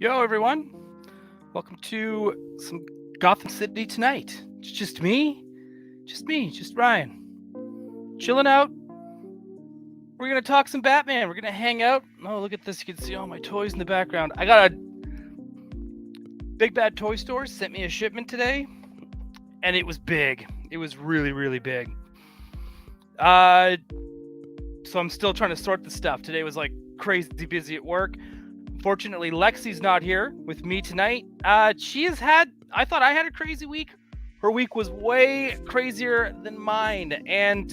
Yo, everyone. Welcome to some Gotham City tonight. It's just me, just Ryan. Chilling out. We're going to talk some Batman. We're going to hang out. Oh, look at this. You can see all my toys in the background. I got a Big Bad Toy Store sent me a shipment today, and it was big. It was really, really big. So I'm still trying to sort the stuff. Today was like crazy busy at work. Fortunately, Lexi's not here with me tonight. I thought I had a crazy week. Her week was way crazier than mine, and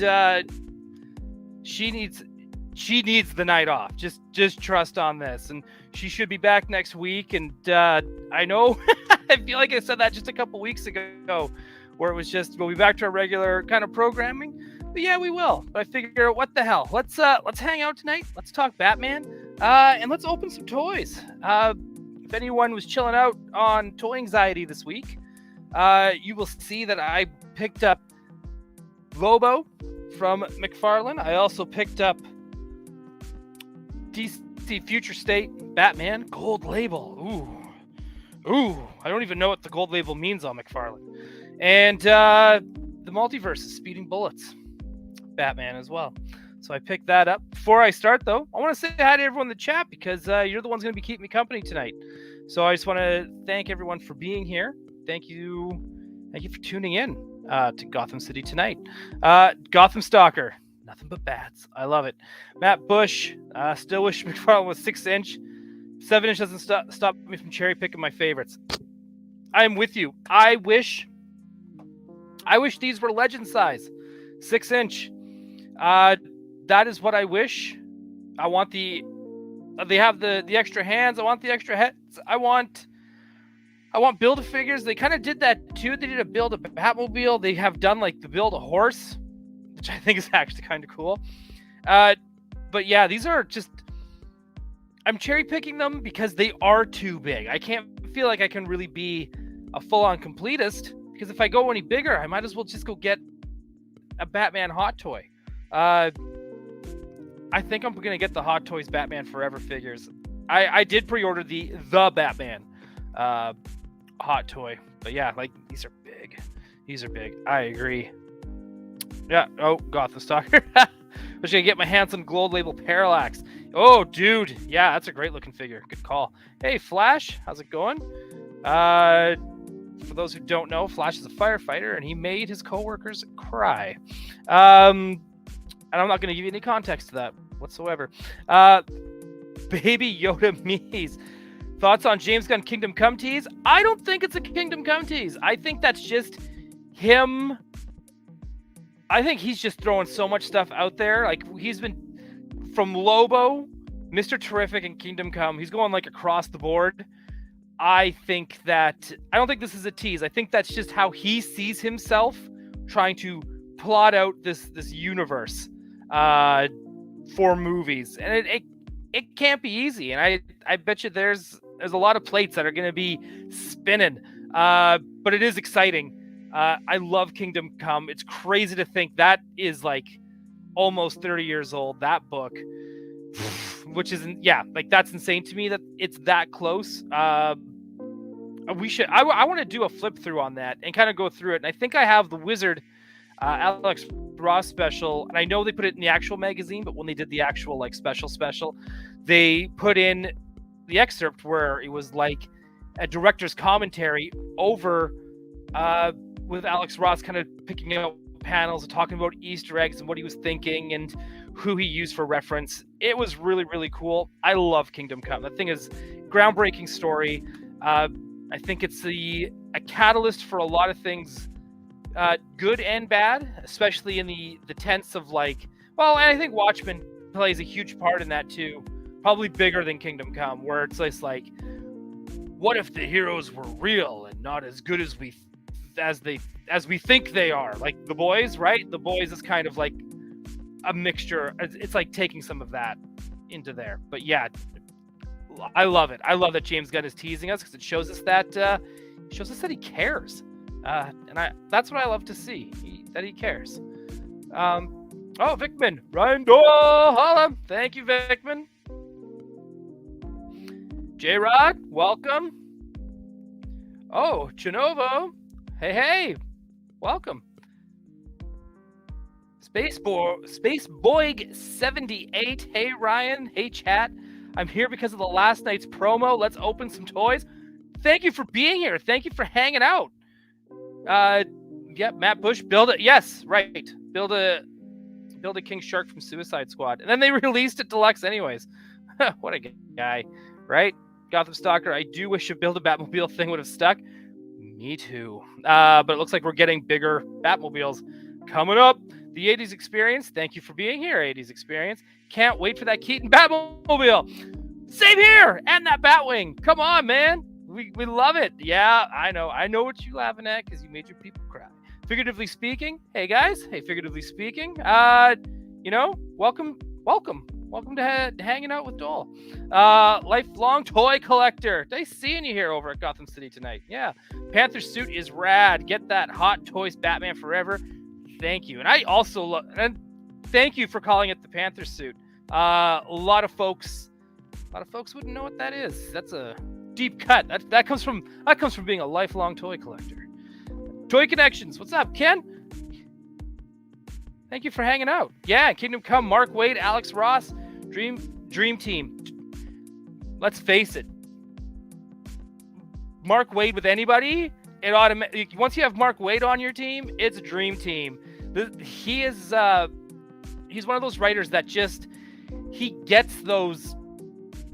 she needs the night off. Just trust on this, and she should be back next week. And I know I feel like I said that just a couple weeks ago, where it was just we'll be back to our regular kind of programming. But yeah, we will. But I figure, what the hell? Let's hang out tonight. Let's talk Batman. And let's open some toys. If anyone was chilling out on toy anxiety this week, you will see that I picked up Lobo from McFarlane. I also picked up DC Future State Batman Gold Label. Ooh, I don't even know what the gold label means on McFarlane. And the Multiverse is Speeding Bullets Batman as well. So I picked that up. Before I start, though, I want to say hi to everyone in the chat because you're the ones going to be keeping me company tonight. So I just want to thank everyone for being here. Thank you for tuning in to Gotham City tonight. Gotham Stalker, nothing but bats. I love it. Matt Bush, still wish McFarlane was 6-inch. 7-inch doesn't stop me from cherry picking my favorites. I am with you. I wish these were legend size, 6-inch. That is what I wish. I want they have the extra hands. I want the extra heads. I want Build-A-Figures. They kind of did that too. They did a Build-A-Batmobile. They have done like the Build-A-Horse, which I think is actually kind of cool. But yeah, these are just, I'm cherry picking them because they are too big. I can't feel like I can really be a full-on completist because if I go any bigger, I might as well just go get a Batman Hot Toy. I think I'm going to get the Hot Toys Batman Forever figures. I did pre-order the Batman Hot Toy. But yeah, like, these are big. These are big. I agree. Yeah. Oh, Gotham Stalker. I'm just going to get my hands on Gold Label Parallax. Oh, dude. Yeah, that's a great looking figure. Good call. Hey, Flash. How's it going? For those who don't know, Flash is a firefighter, and he made his coworkers cry. And I'm not going to give you any context to that whatsoever. Baby Yoda Mees. Thoughts on James Gunn Kingdom Come tease? I don't think it's a Kingdom Come tease. I think that's just him. I think he's just throwing so much stuff out there. Like, he's been from Lobo, Mr. Terrific, and Kingdom Come. He's going like across the board. I don't think this is a tease. I think that's just how he sees himself trying to plot out this universe for movies, and it can't be easy. And I bet you there's a lot of plates that are going to be spinning, but it is exciting. I love Kingdom Come. It's crazy to think that is like almost 30 years old, that book, which isn't, yeah, like that's insane to me that it's that close. I want to do a flip through on that and kind of go through it. And I think I have the Wizard Alex Ross special, and I know they put it in the actual magazine, but when they did the actual like special, they put in the excerpt where it was like a director's commentary over with Alex Ross kind of picking out panels and talking about Easter eggs and what he was thinking and who he used for reference. It was really, really cool. I love Kingdom Come. That thing is groundbreaking story. I think it's a catalyst for a lot of things, good and bad, especially in the tense of like, well, and I think Watchmen plays a huge part in that too, probably bigger than Kingdom Come, where it's like, what if the heroes were real and not as good as we think they are? Like The Boys, right? The Boys is kind of like a mixture. It's like taking some of that into there. But yeah, I love it. I love that James Gunn is teasing us because it shows us that he cares. And that's what I love to see, that he cares. Oh, Vickman, Ryan Doyle, holla. Thank you, Vickman. J-Rod, welcome. Oh, Chinovo. Hey, welcome. Space Boyg 78. Hey, Ryan. Hey, chat. I'm here because of the last night's promo. Let's open some toys. Thank you for being here. Thank you for hanging out. Matt Bush, build it. Yes, right. Build a King Shark from Suicide Squad. And then they released it deluxe anyways. What a guy, right? Gotham Stalker, I do wish a Build a Batmobile thing would have stuck. Me too. But it looks like we're getting bigger Batmobiles coming up. The 80s Experience, thank you for being here, 80s Experience. Can't wait for that Keaton Batmobile. Same here, and that Batwing. Come on, man. We love it. Yeah, I know what you're laughing at because you made your people cry. Figuratively speaking, hey guys. Hey, figuratively speaking, welcome to hanging out with Dole. Lifelong toy collector. Nice seeing you here over at Gotham City tonight. Yeah, Panther suit is rad. Get that Hot Toys Batman Forever. Thank you, and I also thank you for calling it the Panther suit. A lot of folks wouldn't know what that is. That's a deep cut. That comes from being a lifelong toy collector. Toy Connections. What's up, Ken? Thank you for hanging out. Yeah, Kingdom Come, Mark Waid, Alex Ross, Dream Team. Let's face it. Mark Waid with anybody, once you have Mark Waid on your team, it's a dream team. He is he's one of those writers that he gets those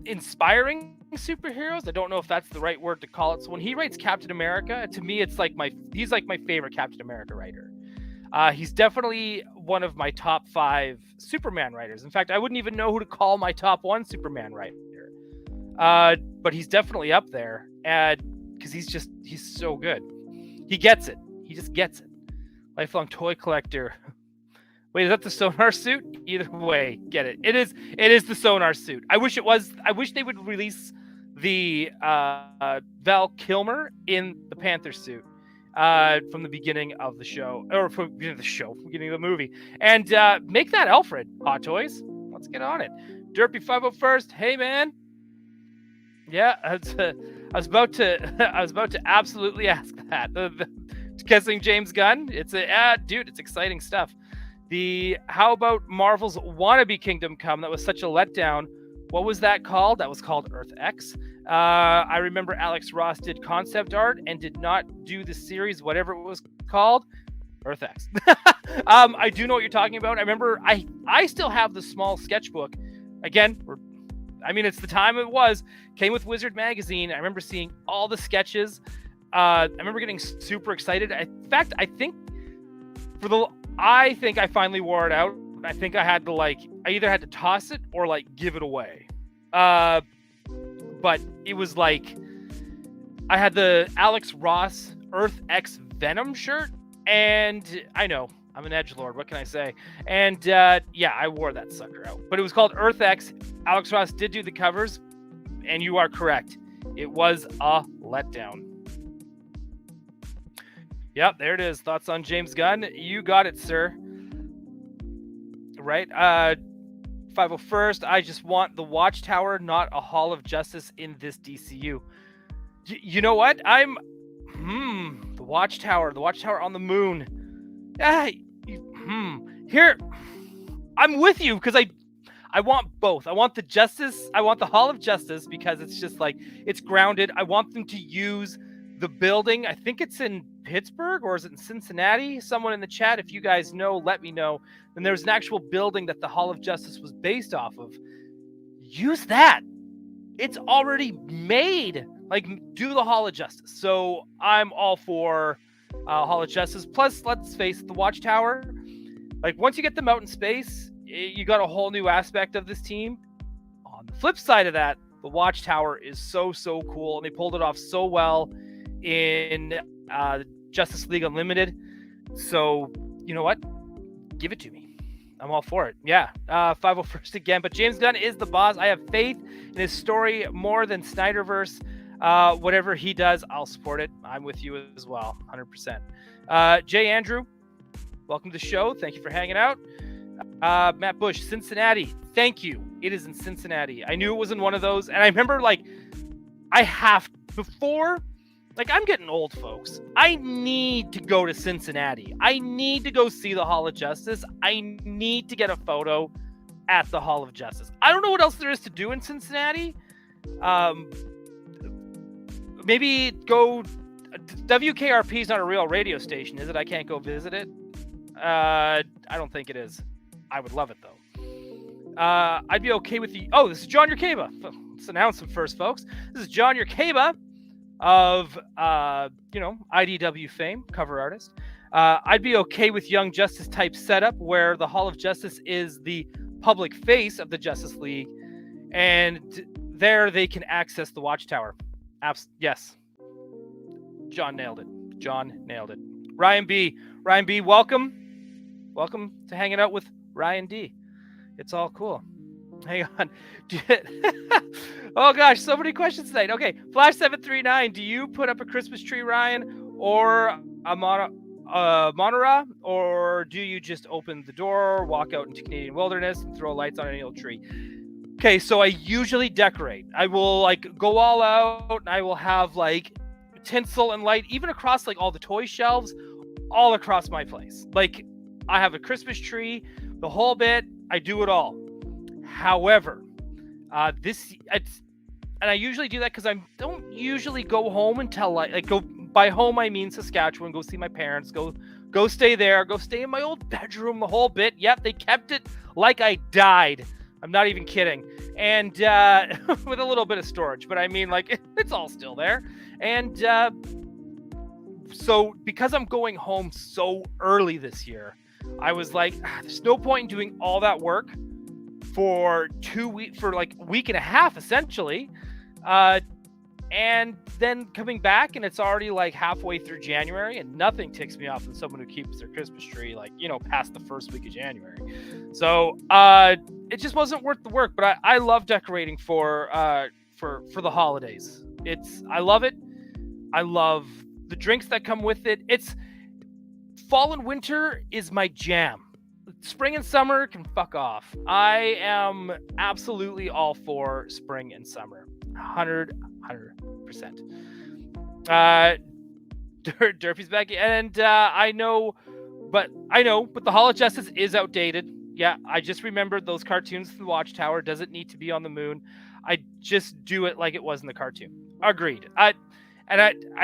inspiring superheroes. I don't know if that's the right word to call it. So when he writes Captain America, to me he's like my favorite Captain America writer. He's definitely one of my top 5 Superman writers. In fact, I wouldn't even know who to call my top 1 Superman writer. But he's definitely up there, because he's so good. He gets it. He just gets it. Lifelong toy collector. Wait, is that the Sonar suit? Either way, get it. It is the Sonar suit. I wish they would release the Val Kilmer in the Panther suit. From the beginning of the show, or from the beginning of the movie, and make that Alfred. Hot Toys, let's get on it. Derpy 501st, hey man. Yeah, I was about to absolutely ask that. Guessing James Gunn, it's exciting stuff. How about Marvel's wannabe Kingdom Come? That was such a letdown. What was that called? That was called Earth X. I remember Alex Ross did concept art and did not do the series, whatever it was called, Earth X. I do know what you're talking about. I remember I still have the small sketchbook. Again, it's the time it came with Wizard Magazine. I remember seeing all the sketches. I remember getting super excited. In fact, I think I finally wore it out. I think I either had to toss it or give it away. But it was I had the Alex Ross Earth X Venom shirt, and I know I'm an edgelord. What can I say? And I wore that sucker out. But it was called Earth X. Alex Ross did do the covers, and you are correct. It was a letdown. Yep, there it is. Thoughts on James Gunn? You got it, sir. Right? 501st, I just want the Watchtower, not a Hall of Justice in this DCU. You know what? The Watchtower on the moon. Here, I'm with you because I want both. I want the Justice. I want the Hall of Justice because it's just it's grounded. I want them to use the building. I think it's in Pittsburgh, or is it in Cincinnati? Someone in the chat, if you guys know, let me know. And there's an actual building that the Hall of Justice was based off of. Use that. It's already made. Do the Hall of Justice. So I'm all for Hall of Justice. Plus, let's face it, the Watchtower. Once you get them out in space, you got a whole new aspect of this team. On the flip side of that, the Watchtower is so cool, and they pulled it off so well in Justice League Unlimited. So, you know what? Give it to me. I'm all for it. Yeah. 501st again. But James Gunn is the boss. I have faith in his story more than Snyderverse. Whatever he does, I'll support it. I'm with you as well. 100%. Jay Andrew, welcome to the show. Thank you for hanging out. Matt Bush, Cincinnati. Thank you. It is in Cincinnati. I knew it was in one of those. And I remember I have before. Like, I'm getting old, folks. I need to go to Cincinnati. I need to go see the Hall of Justice. I need to get a photo at the Hall of Justice. I don't know what else there is to do in Cincinnati. Maybe go. WKRP is not a real radio station, is it? I can't go visit it. I don't think it is. I would love it, though. I'd be okay with the... Oh, this is John Yerkeba. Let's announce him first, folks. This is John Yerkeba of, IDW fame, cover artist. I'd be okay with Young Justice type setup where the Hall of Justice is the public face of the Justice League, and there they can access the Watchtower. Yes. John nailed it. Ryan B, welcome. Welcome to hanging out with Ryan D. It's all cool. Hang on. Oh gosh, so many questions tonight. Okay, Flash739, do you put up a Christmas tree, Ryan, or a menorah, or do you just open the door, walk out into Canadian wilderness, and throw lights on any old tree? Okay, so I usually decorate. I will go all out, and I will have tinsel and light, even across all the toy shelves, all across my place. I have a Christmas tree, the whole bit. I do it all. However, and I usually do that because I don't usually go home until go. By home I mean Saskatchewan. Go see my parents. Go stay there. Go stay in my old bedroom. The whole bit. Yep, they kept it like I died. I'm not even kidding. And with a little bit of storage, but I mean it's all still there. And so because I'm going home so early this year, I was there's no point in doing all that work for 2 weeks, for a week and a half essentially, and then coming back and it's already halfway through January, and nothing ticks me off than someone who keeps their Christmas tree past the first week of January. So it just wasn't worth the work. But I love decorating for the holidays. I love it. I love the drinks that come with it. It's fall and winter is my jam. Spring and summer can fuck off. I am absolutely all for spring and summer. 100%. Derpy's back, and I know, but the Hall of Justice is outdated. Yeah, I just remembered those cartoons from the Watchtower doesn't need to be on the moon. I just do it like it was in the cartoon. Agreed. I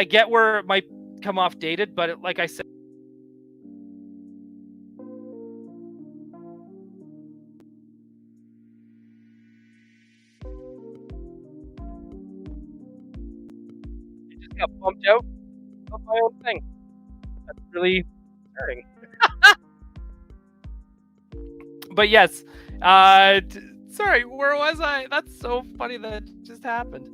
get where it might come off dated, but like I said, it just got bumped out of my own thing. That's really hurting. But yes, sorry, where was I? That's so funny that just happened.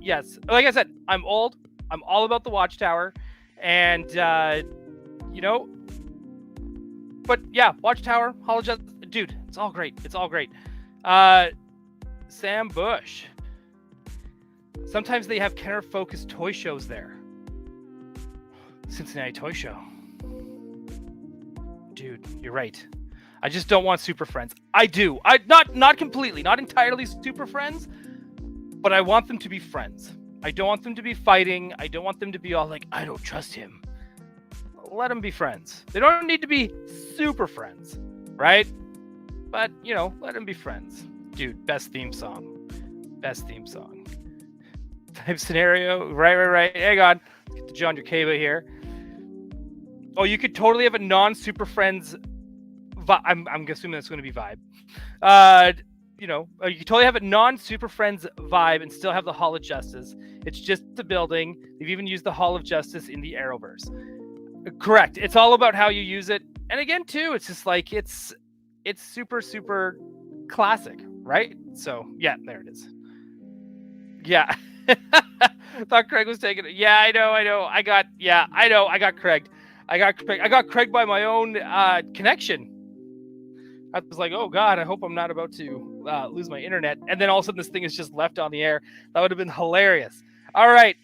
Yes, like I said, I'm old. I'm all about the Watchtower, and but yeah, Watchtower, Hall of Justice, dude, it's all great. It's all great. Sam Bush. Sometimes they have Kenner-focused toy shows there. Cincinnati Toy Show. Dude, you're right. I just don't want Super Friends. I do. Not completely, not entirely Super Friends, but I want them to be friends. I don't want them to be fighting. I don't want them to be all I don't trust him. Let them be friends. They don't need to be super friends, right? But, let them be friends. Dude, best theme song. Best theme song. Type scenario. Right. Hang on. Let's get to John Yerkeba here. Oh, you could totally have a non-Super Friends I'm assuming that's going to be vibe. You could totally have a non-Super Friends vibe and still have the Hall of Justice. It's just the building. They've even used the Hall of Justice in the Arrowverse. Correct. It's all about how you use it. And again, too, it's just it's super, super classic, right? So, yeah, there it is. Yeah. Thought Craig was taking it. Yeah, I know. I got Craig. I got Craig by my own connection. I was like, oh God, I hope I'm not about to lose my internet. And then all of a sudden this thing is just left on the air. That would have been hilarious. All right.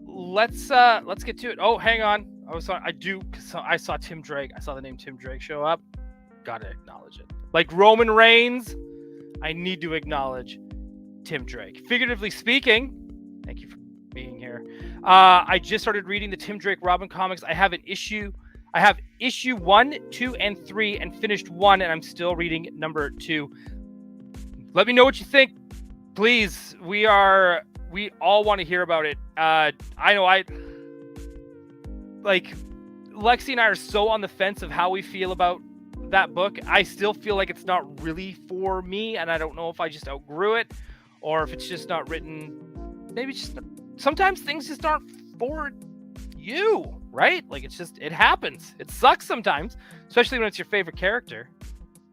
Let's get to it. Oh, hang on. I saw Tim Drake. I saw the name Tim Drake show up. Gotta acknowledge it. Like Roman Reigns, I need to acknowledge Tim Drake. Figuratively speaking, thank you for being here. I just started reading the Tim Drake Robin comics. I have issue 1, 2, and 3, and finished 1, and I'm still reading number 2. Let me know what you think, please. We all want to hear about it. I know Lexi and I are so on the fence of how we feel about that book. I still feel like it's not really for me, and I don't know if I just outgrew it or if it's just not written. Maybe sometimes things just aren't for you, right? Like, it happens. It sucks sometimes, especially when it's your favorite character.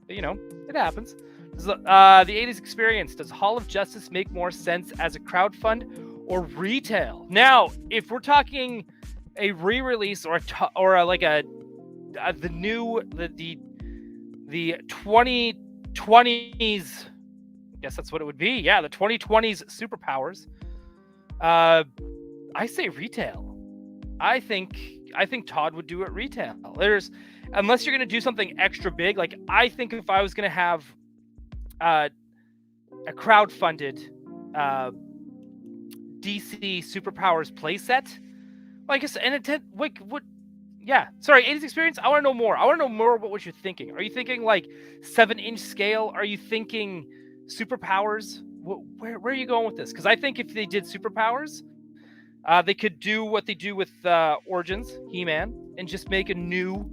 But, it happens. The 80s experience. Does Hall of Justice make more sense as a crowdfund or retail? Now, if we're talking a re-release the 2020s, I guess that's what it would be. Yeah, the 2020s superpowers. I say retail. I think Todd would do it retail. Unless you're going to do something extra big. Like, I think if I was going to have a crowdfunded DC superpowers playset, I guess, and intent, sorry, 80s experience. I want to know more. I want to know more about what you're thinking. Are you thinking like 7-inch scale? Are you thinking superpowers? Where are you going with this? Because I think if they did superpowers, they could do what they do with Origins, He-Man, and just make a new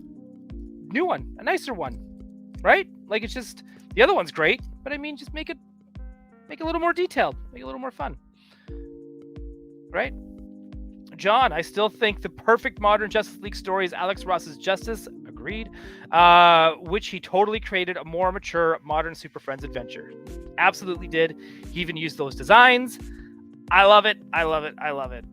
one, a nicer one, right? Like, it's just, the other one's great, but I mean, just make it a little more detailed, make it a little more fun, right? John, I still think the perfect modern Justice League story is Alex Ross's Justice. Agreed. Which he totally created a more mature, modern Super Friends adventure. Absolutely did. He even used those designs. I love it. I love it. I love it.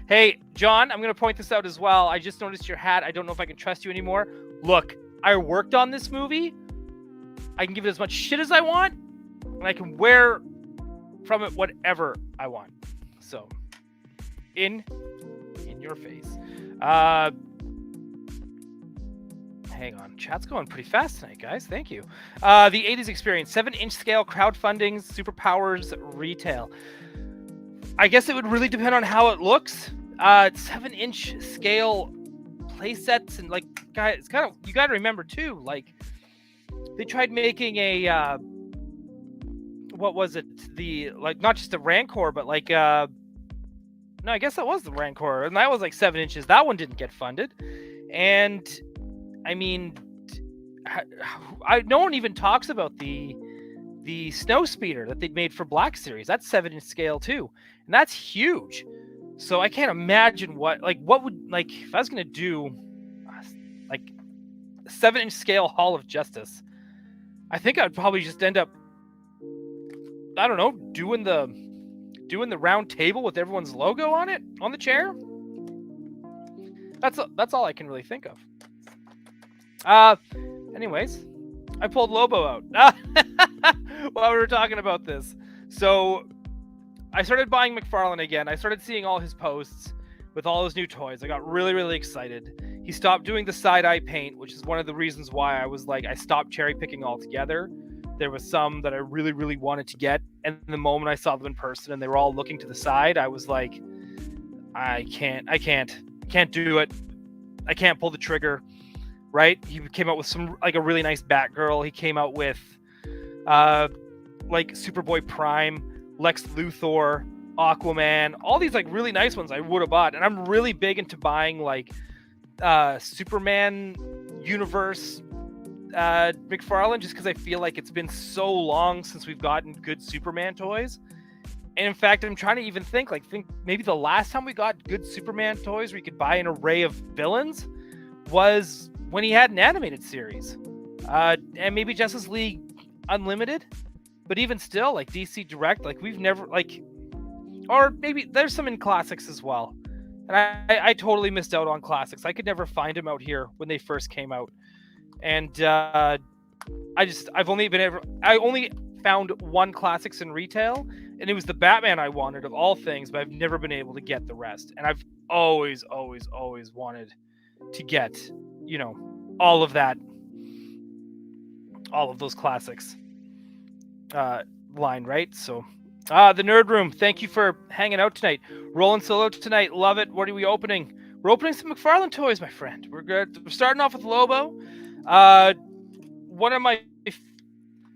Hey, John, I'm going to point this out as well. I just noticed your hat. I don't know if I can trust you anymore. Look, I worked on this movie. I can give it as much shit as I want, and I can wear from it whatever I want. So, in your face. Hang on. Chat's going pretty fast tonight, guys. Thank you. The 80s experience. 7-inch scale, crowdfunding, superpowers, retail. I guess it would really depend on how it looks. 7-inch scale playsets, and guys, it's kind of, you got to remember too, they tried making a what was it? Not just a Rancor, but no, I guess that was the Rancor, and that was 7 inches. That one didn't get funded, and I mean, no one even talks about the snow speeder that they made for Black Series. That's 7-inch scale too, and that's huge. So I can't imagine what would if I was gonna do 7-inch scale Hall of Justice. I think I'd probably just end up, I don't know, doing the round table with everyone's logo on it on the chair. That's all I can really think of. Anyways, I pulled Lobo out while we were talking about this. So I started buying McFarlane again. I started seeing all his posts with all his new toys. I got really, really excited. He stopped doing the side-eye paint, which is one of the reasons why I stopped cherry picking altogether. There was some that I really, really wanted to get, and the moment I saw them in person and they were all looking to the side, I was like, I can't do it. I can't pull the trigger, right? He came out with some, a really nice Batgirl. He came out with, Superboy Prime, Lex Luthor, Aquaman, all these really nice ones I would have bought. And I'm really big into buying Superman universe McFarlane, just because I feel like it's been so long since we've gotten good Superman toys. And in fact, I'm trying to even think maybe the last time we got good Superman toys where you could buy an array of villains was when he had an animated series, and maybe Justice League Unlimited. But even still, DC Direct, we've never or maybe there's some in classics as well. And I totally missed out on classics. I could never find them out here when they first came out. And I only found one classics in retail, and it was the Batman I wanted of all things, but I've never been able to get the rest. And I've always wanted to get, all of that, all of those classics. line, right? So, the Nerd Room, thank you for hanging out tonight. Rolling solo tonight, love it. What are we opening? We're opening some McFarlane toys, my friend. We're good. We're starting off with Lobo. One of my...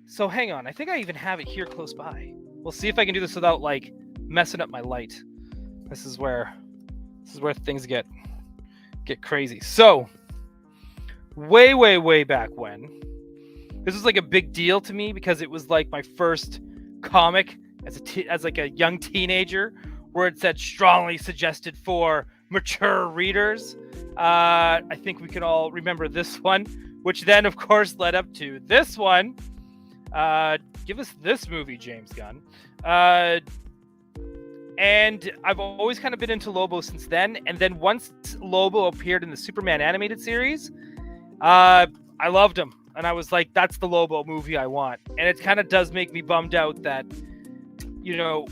So hang on, I think I even have it here close by. We'll see if I can do this without, like, messing up my light. This is where things get crazy. So, way back when, this was like a big deal to me because it was like my first comic as like a young teenager, where it said strongly suggested for mature readers. I think we can all remember this one, which then of course led up to this one. Give us this movie, James Gunn. And I've always kind of been into Lobo since then. And then once Lobo appeared in the Superman animated series, I loved him. And I was like, that's the Lobo movie I want. And it kind of does make me bummed out that, you know,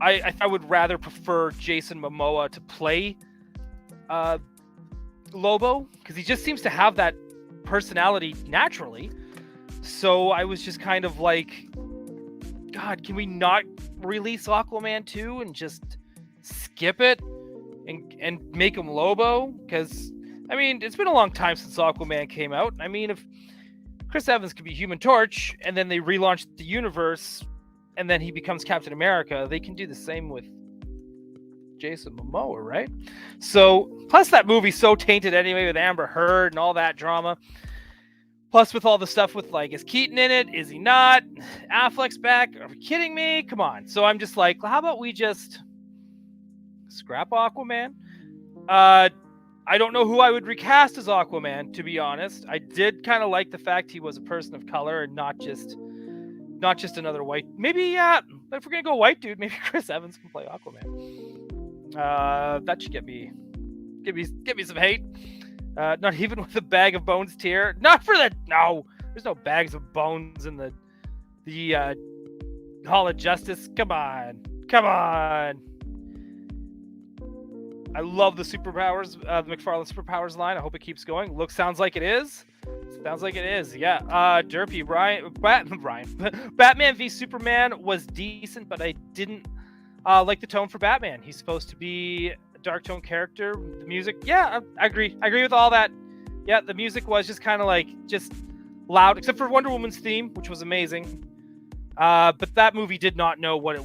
I would rather prefer Jason Momoa to play Lobo, because he just seems to have that personality naturally. So I was just kind of like, God, can we not release Aquaman 2 and just skip it and make him Lobo? Because, I mean, it's been a long time since Aquaman came out. I mean, if Chris Evans could be Human Torch and then they relaunch the universe and then he becomes Captain America, they can do the same with Jason Momoa, right? So, plus that movie's so tainted anyway with Amber Heard and all that drama. Plus with all the stuff with, like, is Keaton in it? Is he not? Affleck's back? Are we kidding me? Come on. So I'm just like, how about we just scrap Aquaman? I don't know who I would recast as Aquaman, to be honest. I did kind of like the fact he was a person of color and not just another white. Maybe, but if we're gonna go white dude, maybe Chris Evans can play Aquaman. That should give me some hate. Not even with the Bag of Bones tier. Not for the... No! There's no bags of bones in the Hall of Justice. Come on. I love the superpowers, the McFarlane superpowers line. I hope it keeps going. Sounds like it is. Yeah. Derpy, Batman v Superman was decent, but I didn't like the tone for Batman. He's supposed to be dark tone character. The music, yeah, I agree with all that. Yeah, the music was just kind of like just loud, except for Wonder Woman's theme, which was amazing. But that movie did not know what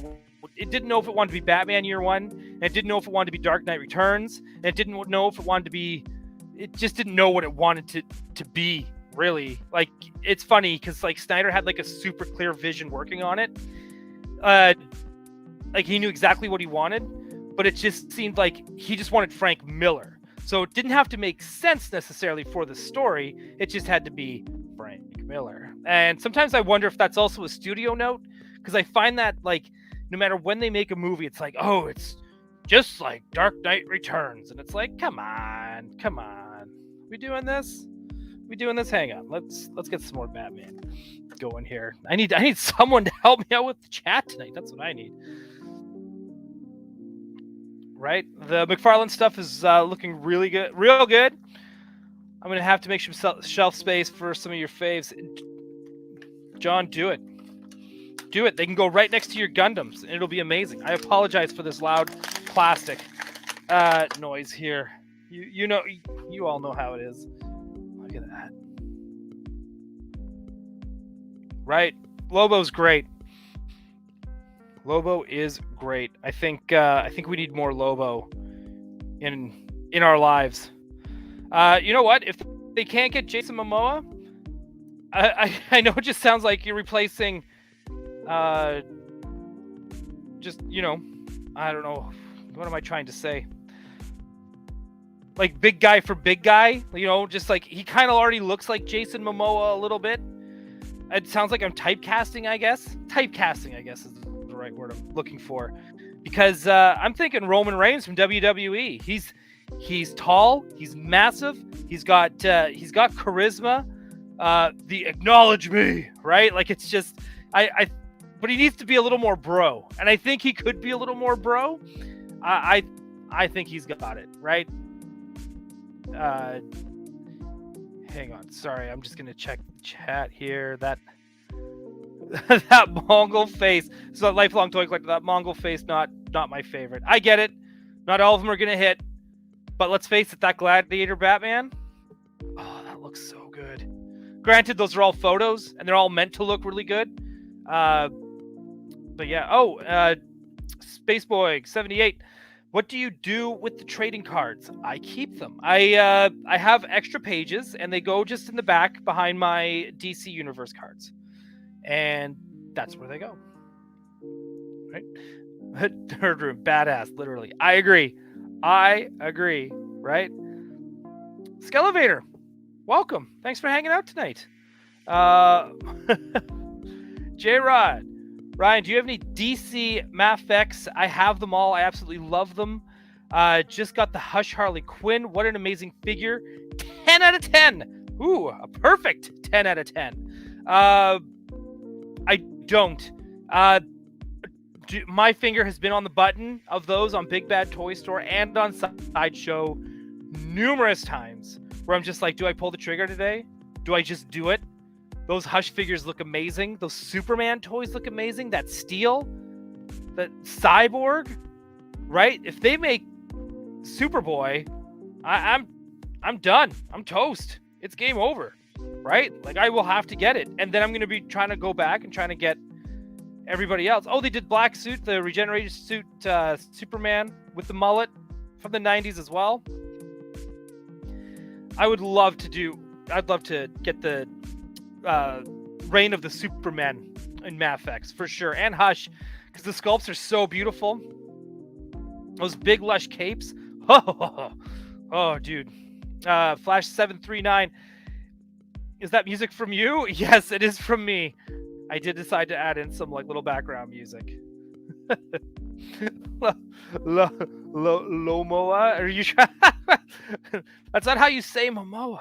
it didn't know if it wanted to be Batman Year One, and it didn't know if it wanted to be Dark Knight Returns, and it didn't know if it wanted to be. It just didn't know what it wanted to be. Really, like, it's funny because, like, Snyder had like a super clear vision working on it. Like, he knew exactly what he wanted. But it just seemed like he just wanted Frank Miller. So it didn't have to make sense necessarily for the story. It just had to be Frank Miller. And sometimes I wonder if that's also a studio note. Because I find that, like, no matter when they make a movie, it's like, oh, it's just like Dark Knight Returns. And it's like, come on. We doing this? Hang on. Let's get some more Batman going here. I need someone to help me out with the chat tonight. That's what I need. Right? The McFarlane stuff is looking real good. I'm going to have to make some shelf space for some of your faves. John, do it. They can go right next to your Gundams, and it'll be amazing. I apologize for this loud plastic noise here. You know, you all know how it is. Look at that. Right? Lobo's great. Lobo is great. I think we need more Lobo in our lives. You know what? If they can't get Jason Momoa, I know it just sounds like you're replacing just, you know, I don't know, what am I trying to say? Like big guy for big guy, you know, just like he kind of already looks like Jason Momoa a little bit. It sounds like I'm typecasting, I guess. Typecasting, I guess, is the right word I'm looking for, because I'm thinking Roman Reigns from WWE. He's tall, he's massive, he's got charisma. The acknowledge me, right? Like, it's just but he needs to be a little more bro, and I think he could be a little more bro. I think he's got it, right? Hang on, sorry, I'm just gonna check the chat here. That That Mongol face. So a lifelong toy collector. That Mongol face, not my favorite. I get it. Not all of them are gonna hit, but let's face it, that Gladiator Batman. Oh, that looks so good. Granted, those are all photos, and they're all meant to look really good. But yeah. Oh, Spaceboy 78. What do you do with the trading cards? I keep them. I have extra pages, and they go just in the back behind my DC Universe cards, and that's where they go. Right? Nerd room, badass, literally. I agree. Right? Skelevator, welcome. Thanks for hanging out tonight. J-Rod. Ryan, do you have any DC Mafex? I have them all. I absolutely love them. Just got the Hush Harley Quinn. What an amazing figure. 10 out of 10. Ooh, a perfect 10 out of 10. I don't. My finger has been on the button of those on Big Bad Toy Store and on Sideshow numerous times where I'm just like, do I pull the trigger today? Do I just do it? Those Hush figures look amazing. Those Superman toys look amazing. That Steel, that Cyborg, right? If they make Superboy, I'm done. I'm toast. It's game over, right? Like, I will have to get it, and then I'm going to be trying to go back and trying to get everybody else. Oh, they did Black Suit, the regenerated suit, Superman with the mullet from the 90s as well. I'd love to get the Reign of the Superman in Mafex for sure, and Hush, because the sculpts are so beautiful. Those big lush capes. Oh, dude. Flash 739. Is that music from you? Yes, it is from me. I did decide to add in some like little background music. Lomoa? Are you trying? That's not how you say Momoa.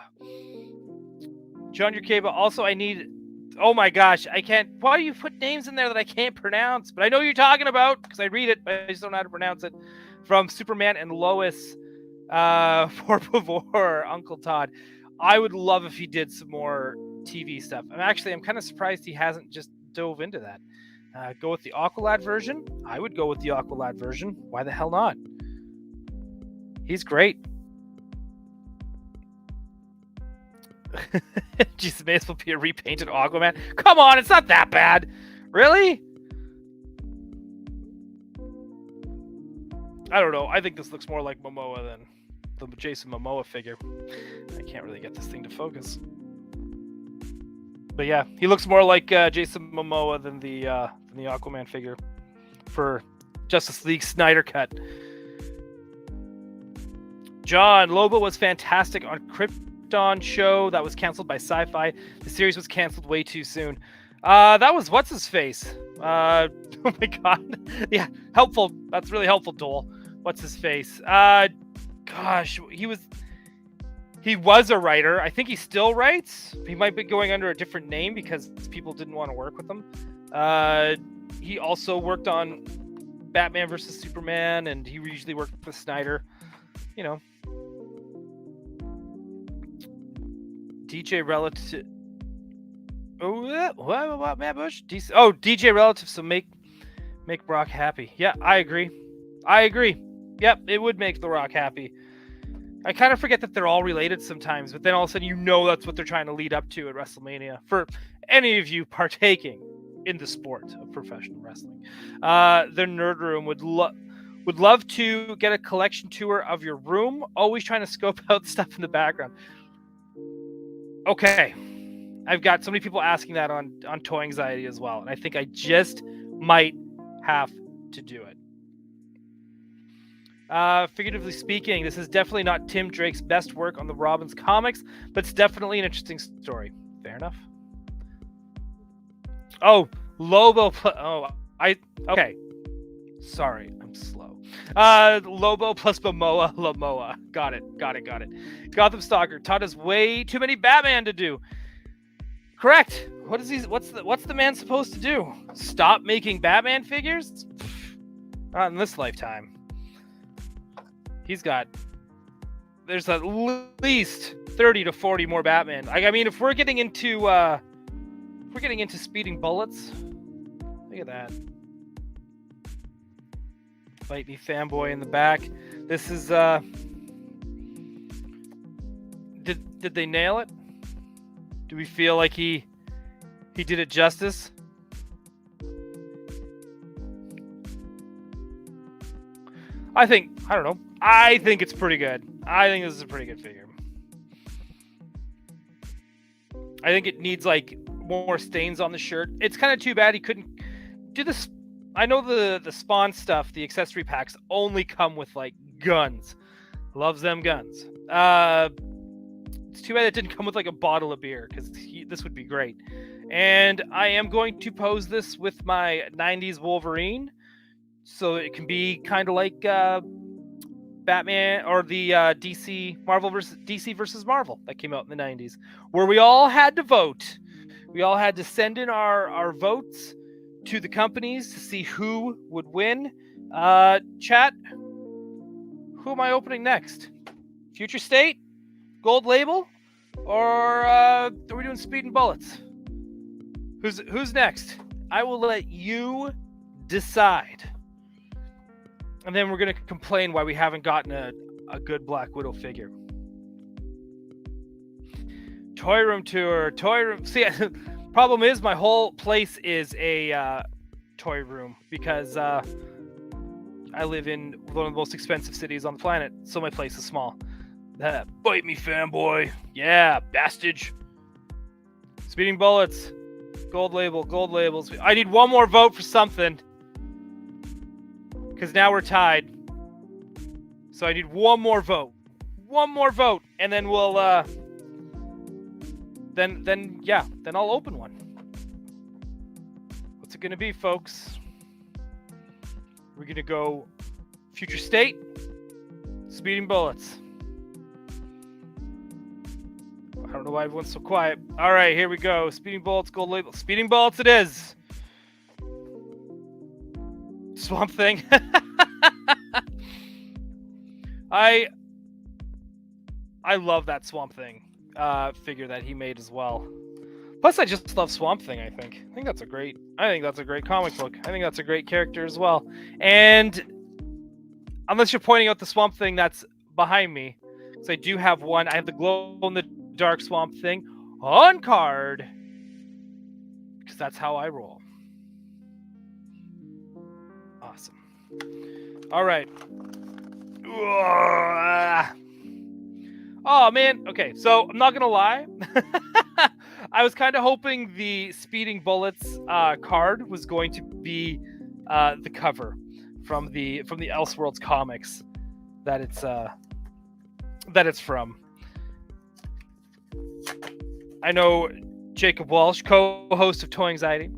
John Yurkeba. Also, I need. Oh my gosh, I can't. Why do you put names in there that I can't pronounce? But I know what you're talking about because I read it, but I just don't know how to pronounce it. From Superman and Lois, for Pavor, Uncle Todd. I would love if he did some more TV stuff. I'm kind of surprised he hasn't just dove into that. Go with the Aqualad version. I would go with the Aqualad version. Why the hell not? He's great. Jeez, may as well be a repainted Aquaman. Come on, it's not that bad. Really? I don't know. I think this looks more like Momoa than the Jason Momoa figure. I can't really get this thing to focus. But yeah, he looks more like Jason Momoa than the Aquaman figure for Justice League Snyder Cut. John, Lobo was fantastic on Krypton show that was canceled by Sci-Fi. The series was canceled way too soon. That was what's his face? Oh my god. Yeah, helpful. That's really helpful, Dole. What's his face? Gosh, he was a writer. I think he still writes. He might be going under a different name because people didn't want to work with him. He also worked on Batman versus Superman, and he usually worked with Snyder. You know, DJ Relative. Oh, what Matt Bush? DJ Relative. So make Brock happy. Yeah, I agree. Yep, it would make The Rock happy. I kind of forget that they're all related sometimes, but then all of a sudden you know that's what they're trying to lead up to at WrestleMania. For any of you partaking in the sport of professional wrestling, the Nerd Room would love to get a collection tour of your room. Always trying to scope out stuff in the background. Okay, I've got so many people asking that on Toy Anxiety as well, and I think I just might have to do it. Figuratively speaking, this is definitely not Tim Drake's best work on the Robbins comics, but it's definitely an interesting story. Fair enough. Oh, Lobo. Okay. Sorry, I'm slow. Lobo plus Lamoa. Got it. Gotham Stalker. Todd has way too many Batman to do. Correct. What's the man supposed to do? Stop making Batman figures? Not in this lifetime. There's at least 30 to 40 more Batman. I mean, if we're getting into We're getting into Speeding Bullets. Look at that. Bite me fanboy in the back. This is did they nail it? Do we feel like he did it justice? I don't know. I think it's pretty good. I think this is a pretty good figure. I think it needs like more stains on the shirt. It's kind of too bad he couldn't do this. I know the Spawn stuff, the accessory packs only come with like guns. Loves them guns. It's too bad it didn't come with like a bottle of beer, because this would be great. And I am going to pose this with my 90s Wolverine, so it can be kind of like Batman or the DC versus Marvel that came out in the 90s, where we all had to vote. We all had to send in our votes to the companies to see who would win. Chat, who am I opening next? Future State, Gold Label, or are we doing Speeding Bullets? Who's next? I will let you decide. And then we're going to complain why we haven't gotten a good Black Widow figure. Toy room tour. Toy room. See, problem is my whole place is a toy room, because I live in one of the most expensive cities on the planet, so my place is small. Bite me, fanboy. Yeah, bastage. Speeding Bullets. Gold label. Gold labels. I need one more vote for something, because now we're tied. So I need one more vote. One more vote, and then we'll then I'll open one. What's it gonna be, folks? We're gonna go Future State, Speeding Bullets. I don't know why everyone's so quiet. All right, here we go. Speeding Bullets, Gold Label. Speeding Bullets it is. Swamp Thing. I love that Swamp Thing figure that he made as well. Plus, I just love Swamp Thing. I think that's a great comic book. I think that's a great character as well. And unless you're pointing out the Swamp Thing that's behind me, because I do have one. I have the glow in the dark Swamp Thing on card, because that's how I roll. Awesome. All right. Oh man. Okay, so I'm not gonna lie. I was kind of hoping the Speeding Bullets card was going to be the cover from the Elseworlds comics that it's from. I know Jacob Walsh, co-host of Toy Anxiety,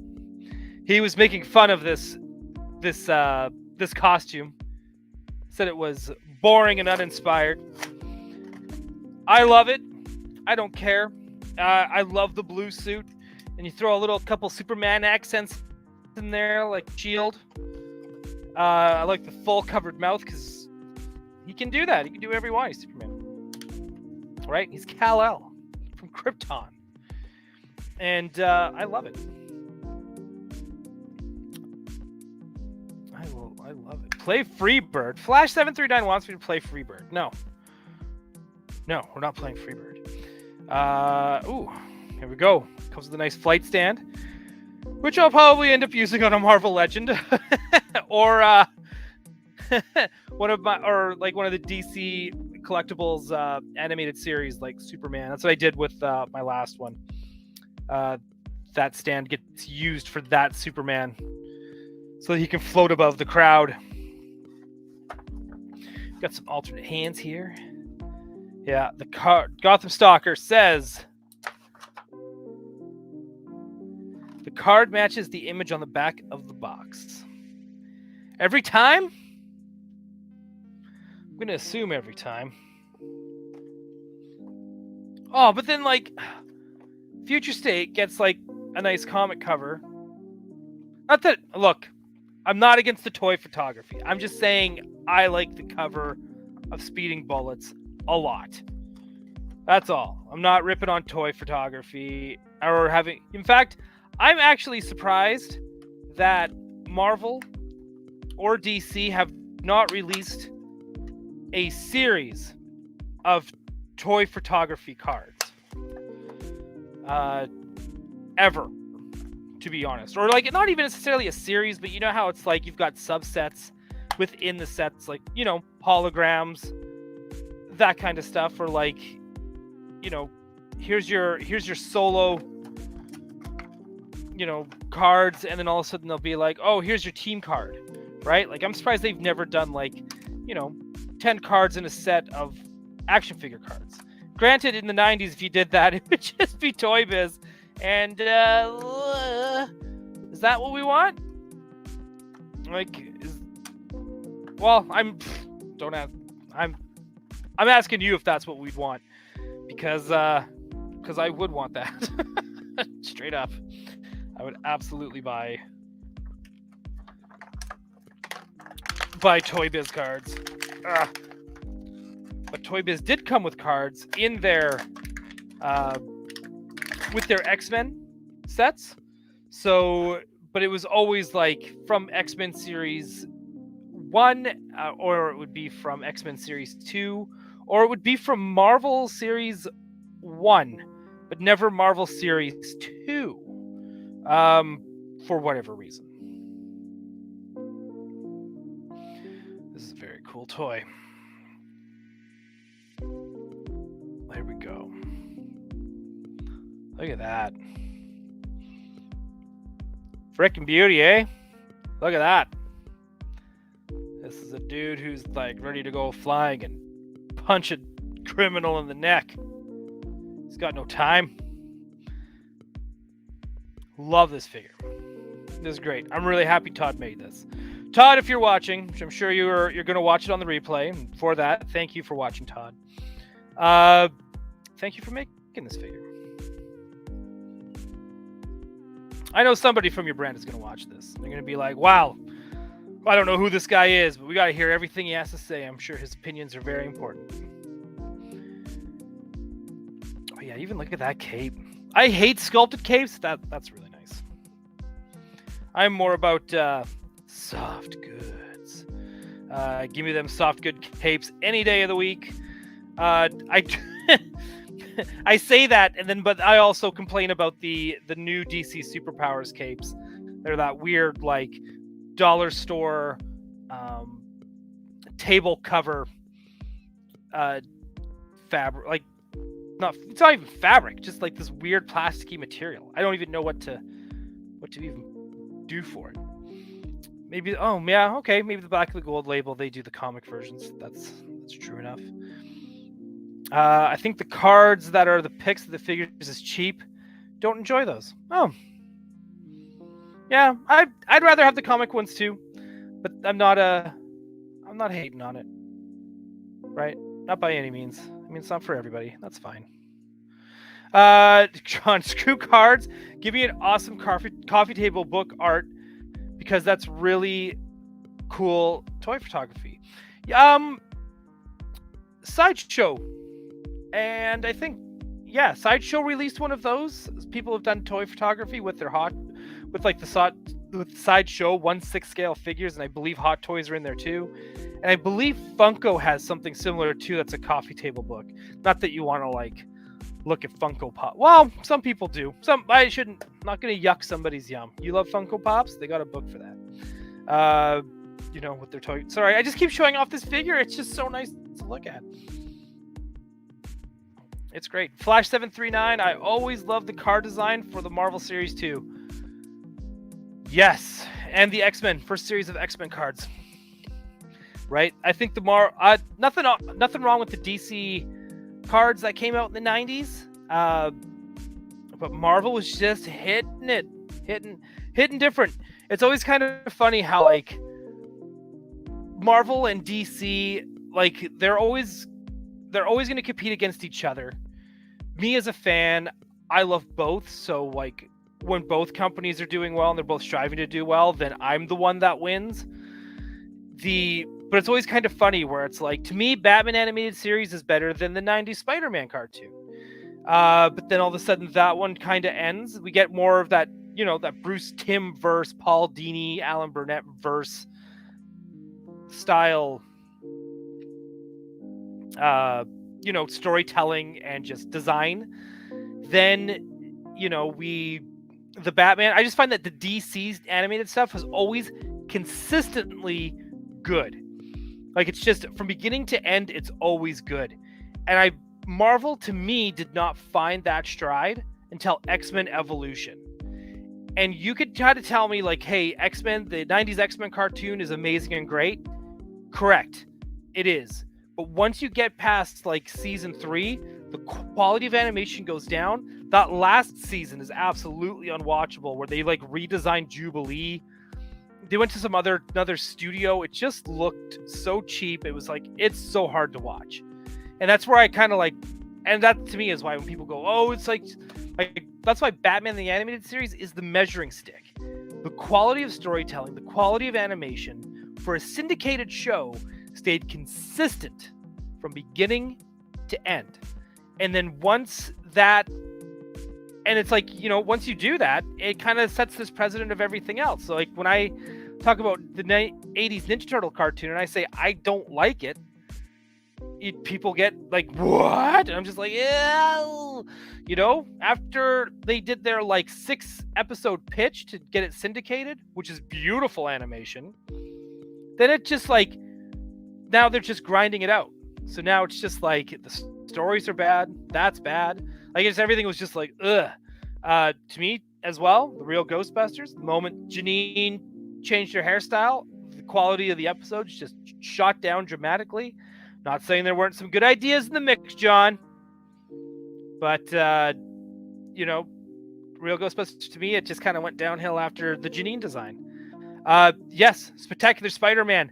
he was making fun of this costume. Said it was boring and uninspired. I love it. I don't care. I love the blue suit, and you throw a couple Superman accents in there, like Shield. I like the full covered mouth, because he can do that. He can do whatever he wants. He's Superman, right? He's Kal-El from Krypton, and I love it. I love it. Play Freebird. Flash739 wants me to play Freebird. No, we're not playing Freebird. Here we go. Comes with a nice flight stand, which I'll probably end up using on a Marvel Legend, or one of the DC collectibles animated series like Superman. That's what I did with my last one. That stand gets used for that Superman, so that he can float above the crowd. Got some alternate hands here. Yeah, the Gotham Stalker says the card matches the image on the back of the box. Every time? I'm going to assume every time. Oh, but then Future State gets a nice comic cover. Not that, look, I'm not against the toy photography. I'm just saying I like the cover of Speeding Bullets a lot. That's all. I'm not ripping on toy photography or having. In fact, I'm actually surprised that Marvel or DC have not released a series of toy photography cards. Ever, to be honest. Or like, not even necessarily a series, but you know how it's like you've got subsets within the sets, like, you know, holograms, that kind of stuff, or like, you know, here's your solo, you know, cards, and then all of a sudden they'll be like, oh, here's your team card, right? Like, I'm surprised they've never done like, you know, 10 cards in a set of action figure cards. Granted, in the 90s, if you did that, it would just be Toy Biz. And is that what we want? Like, I'm asking you if that's what we'd want, because I would want that. Straight up, I would absolutely buy Toy Biz cards. But Toy Biz did come with cards in their with their X-Men sets. So, but it was always like from X-Men Series 1, or it would be from X-Men Series 2, or it would be from Marvel Series 1, but never Marvel Series 2, for whatever reason. This is a very cool toy. There we go. Look at that. Frickin' beauty, eh? Look at that. This is a dude who's like ready to go flying and punch a criminal in the neck. He's got no time. Love this figure. This is great. I'm really happy Todd made this. Todd, if you're watching, which I'm sure you're going to watch it on the replay. And for that, thank you for watching, Todd. Thank you for making this figure. I know somebody from your brand is going to watch this. They're going to be like, wow, I don't know who this guy is, but we got to hear everything he has to say. I'm sure his opinions are very important. Oh yeah, even look at that cape. I hate sculpted capes. That's really nice. I'm more about soft goods. Give me them soft good capes any day of the week. I say that, but I also complain about the new DC Superpowers capes. They're that weird, like, dollar store table cover fabric. Like, it's not even fabric, just like this weird plasticky material. I don't even know what to even do for it. Maybe, oh yeah, okay, maybe the Black of the Gold label, they do the comic versions. That's true enough. I think the cards that are the picks of the figures is cheap. Don't enjoy those. Oh. Yeah, I'd rather have the comic ones too. But I'm not hating on it. Right? Not by any means. I mean, it's not for everybody. That's fine. John, screw cards. Give me an awesome coffee table book art, because that's really cool toy photography. Sideshow. And I think, yeah, Sideshow released one of those. People have done toy photography with their with Sideshow 1/6 scale figures, and I believe Hot Toys are in there too. And I believe Funko has something similar too. That's a coffee table book. Not that you want to like look at Funko Pop. Well, some people do. Not going to yuck somebody's yum. You love Funko Pops? They got a book for that. You know, with their toy. Sorry, I just keep showing off this figure. It's just so nice to look at. It's great. Flash 739. I always loved the card design for the Marvel Series 2. Yes, and the X-Men, first series of X-Men cards. Right? I think nothing wrong with the DC cards that came out in the 90s. But Marvel was just hitting different. It's always kind of funny how like Marvel and DC, like they're always going to compete against each other. Me as a fan, I love both. So like when both companies are doing well and they're both striving to do well, then I'm the one that wins. But it's always kind of funny where it's like, to me, Batman animated series is better than the 90s Spider-Man cartoon. But then all of a sudden that one kind of ends. We get more of that that Bruce Timm verse, Paul Dini, Alan Burnett verse style, storytelling and just design. Then, the Batman, I just find that the DC animated stuff has always consistently good. Like, it's just from beginning to end, it's always good. And Marvel, to me, did not find that stride until X-Men Evolution. And you could try to tell me, like, hey, X-Men, the 90s X-Men cartoon is amazing and great. Correct. It is. But once you get past, like, season 3, the quality of animation goes down. That last season is absolutely unwatchable, where they, like, redesigned Jubilee. They went to some another studio. It just looked so cheap. It was like, it's so hard to watch. And that's where I kind of like, and that to me is why when people go, oh, it's like that's why Batman the Animated Series is the measuring stick. The quality of storytelling, the quality of animation for a syndicated show stayed consistent from beginning to end. And then once that, and it's like, once you do that, it kind of sets this precedent of everything else. So, like, when I talk about the 80s Ninja Turtle cartoon and I say I don't like it, people get like, what? And I'm just like, yeah, after they did their, like, 6-episode pitch to get it syndicated, which is beautiful animation, then it just, like, now they're just grinding it out. So now it's just like, the stories are bad, that's bad. I guess everything was just like, ugh. To me as well, the real Ghostbusters, the moment Janine changed her hairstyle, the quality of the episodes just shot down dramatically. Not saying there weren't some good ideas in the mix, John. But, real Ghostbusters, to me, it just kind of went downhill after the Janine design. Yes, Spectacular Spider-Man.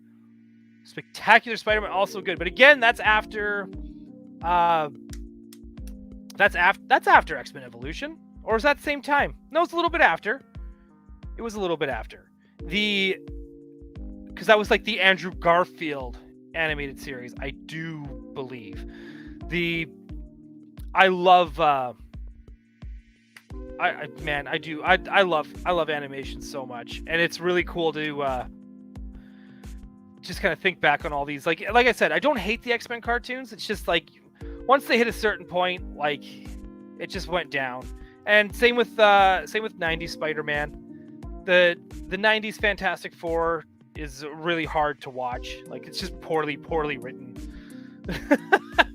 Spectacular Spider-Man, also good. But again, that's after... That's after X-Men Evolution, or is that the same time? No, it's a little bit after. It was a little bit after because that was like the Andrew Garfield animated series, I do believe. I love animation so much, and it's really cool to just kind of think back on all these. Like I said, I don't hate the X-Men cartoons. It's just like, once they hit a certain point, like, it just went down. And same with 90s Spider-Man. The 90s Fantastic Four is really hard to watch. Like, it's just poorly written.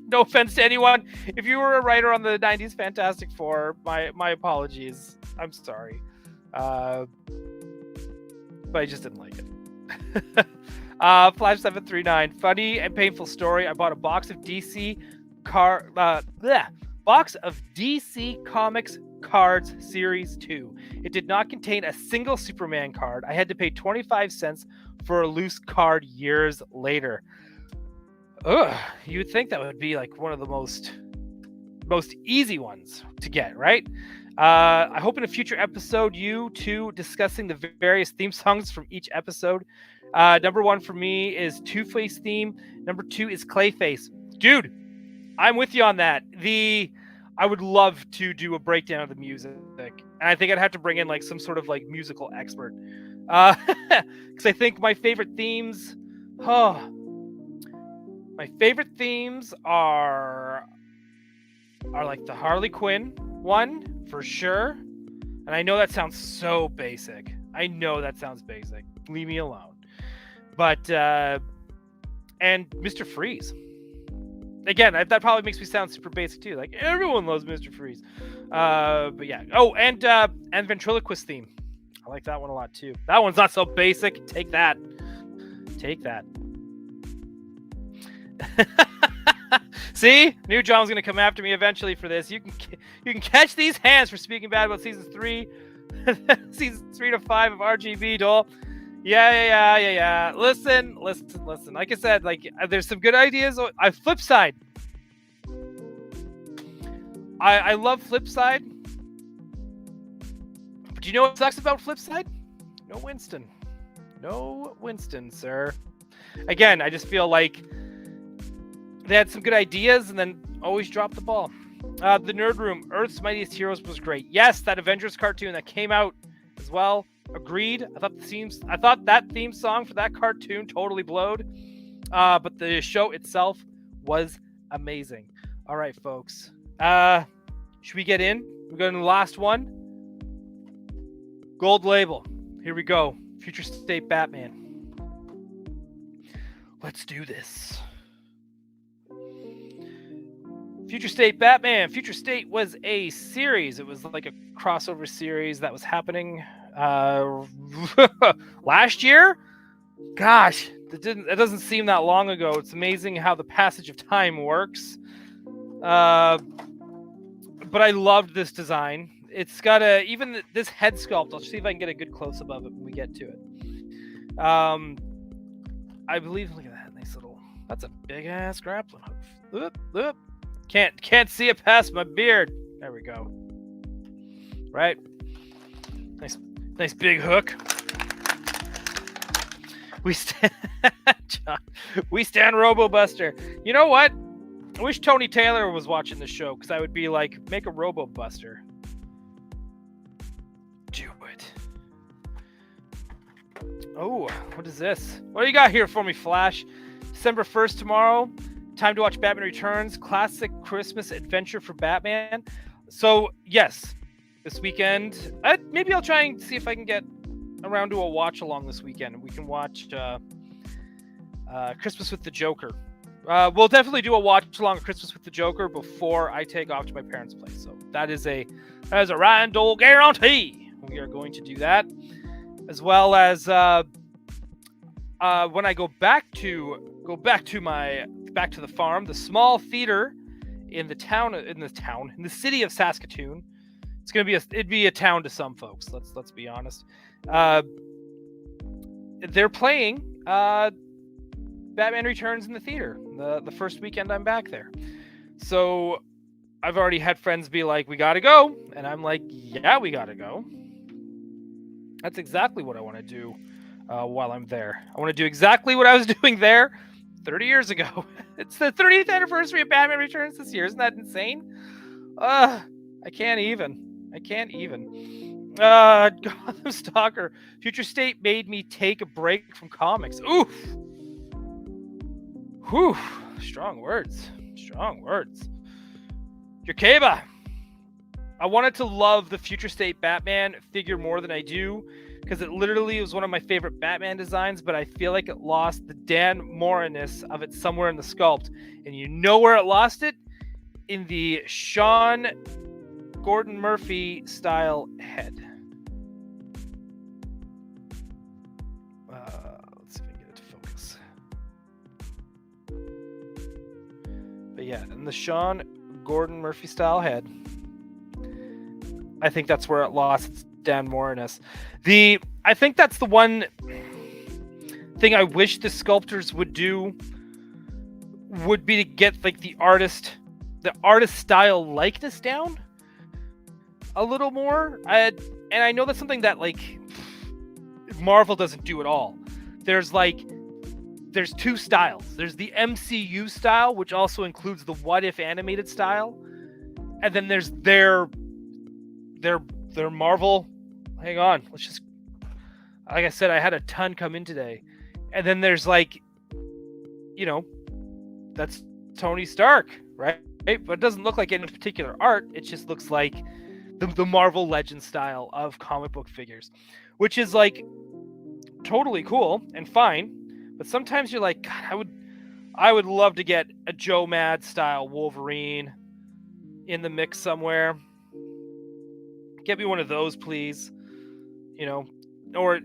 No offense to anyone. If you were a writer on the 90s Fantastic Four, my apologies. I'm sorry. But I just didn't like it. Flash739. Funny and painful story. I bought a box of DC Comics Cards Series 2. It did not contain a single Superman card. I had to pay 25 cents for a loose card years later. Ugh, you would think that would be like one of the most easy ones to get, right? I hope in a future episode, you two discussing the various theme songs from each episode. Number 1 for me is Two-Face theme. Number 2 is Clayface. Dude, I'm with you on that. I would love to do a breakdown of the music, and I think I'd have to bring in, like, some sort of, like, musical expert, because I think my favorite themes, are like the Harley Quinn one for sure, and I know that sounds so basic. Leave me alone. But and Mr. Freeze. Again, that probably makes me sound super basic too. Like, everyone loves Mr. Freeze. But yeah. Oh, and Ventriloquist theme. I like that one a lot too. That one's not so basic. Take that. See? Knew John was gonna come after me eventually for this. You can catch these hands for speaking bad about season 3 to 5 of RGB, Dole. Yeah. Listen. Like I said, like, there's some good ideas. Flip side. I love Flip side. But do you know what sucks about Flip side? No Winston, sir. Again, I just feel like they had some good ideas and then always dropped the ball. The Nerd Room, Earth's Mightiest Heroes was great. Yes, that Avengers cartoon that came out as well. Agreed. I thought that theme song for that cartoon totally blowed. But the show itself was amazing. All right, folks. Should we get in? We're going to the last one. Gold label. Here we go. Future State Batman. Let's do this. Future State Batman. Future State was a series. It was like a crossover series that was happening last year. Gosh, it doesn't seem that long ago. It's amazing how the passage of time works. But I loved this design. It's got even this head sculpt. I'll see if I can get a good close up of it when we get to it. I believe. Look at that nice little. That's a big ass grappling hook. Oop. Can't see it past my beard. There we go. Right. Nice big hook. We stand Robo-Buster. You know what? I wish Tony Taylor was watching the show, because I would be like, make a Robo-Buster. Do it. Oh, what is this? What do you got here for me, Flash? December 1st tomorrow. Time to watch Batman Returns. Classic Christmas adventure for Batman. So, yes. This weekend. Maybe I'll try and see if I can get around to a watch along this weekend. We can watch Christmas with the Joker. We'll definitely do a watch along Christmas with the Joker before I take off to my parents' place. So that is a Randall guarantee. We are going to do that, as well as when I go back to the farm, the small theater in the city of Saskatoon. It'd be a town to some folks. Let's be honest. They're playing Batman Returns in the theater the first weekend I'm back there. So I've already had friends be like, we gotta go, and I'm like, yeah, we gotta go. That's exactly what I want to do while I'm there. I want to do exactly what I was doing there 30 years ago. It's the 30th anniversary of Batman Returns this year. Isn't that insane? I can't even. Gotham Stalker. Future State made me take a break from comics. Oof. Whew. Strong words. Yakeba. I wanted to love the Future State Batman figure more than I do, because it literally was one of my favorite Batman designs, but I feel like it lost the Dan Mora-ness of it somewhere in the sculpt. And you know where it lost it? In the Sean Gordon Murphy style head. Let's see if I can get it to focus. But yeah, in the Sean Gordon Murphy style head, I think that's where it lost its Dan Mora-ness. I think that's the one thing I wish the sculptors would do would be to get like the artist style likeness down a little more. And I know that's something that like Marvel doesn't do at all. There's two styles. There's the MCU style, which also includes the What If animated style, and then there's their Marvel. Hang on, let's just. Like I said, I had a ton come in today, and then there's like, that's Tony Stark, right? But it doesn't look like any particular art. It just looks like the Marvel Legend style of comic book figures, which is like totally cool and fine. But sometimes you're like, God, I would love to get a Joe Mad style Wolverine in the mix somewhere. Get me one of those, please. Or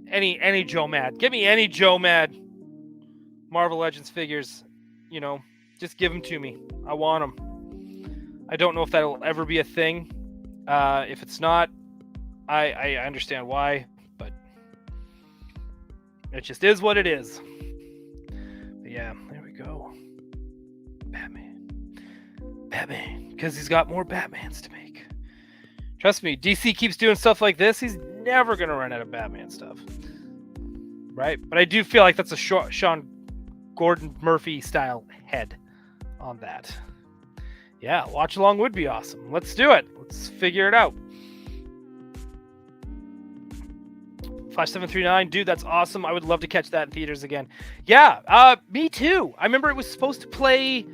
any Joe Mad. Give me any Joe Mad Marvel Legends figures. Just give them to me. I want them. I don't know if that'll ever be a thing. If it's not, I understand why, but it just is what it is. But yeah, there we go. Batman. Because he's got more Batmans to make. Trust me, DC keeps doing stuff like this. He's never going to run out of Batman stuff. Right? But I do feel like that's a Sean Gordon Murphy style head on that. Yeah, watch along would be awesome. Let's do it. Let's figure it out. Flash 739, dude, that's awesome. I would love to catch that in theaters again. Yeah, me too. I remember it was supposed to play.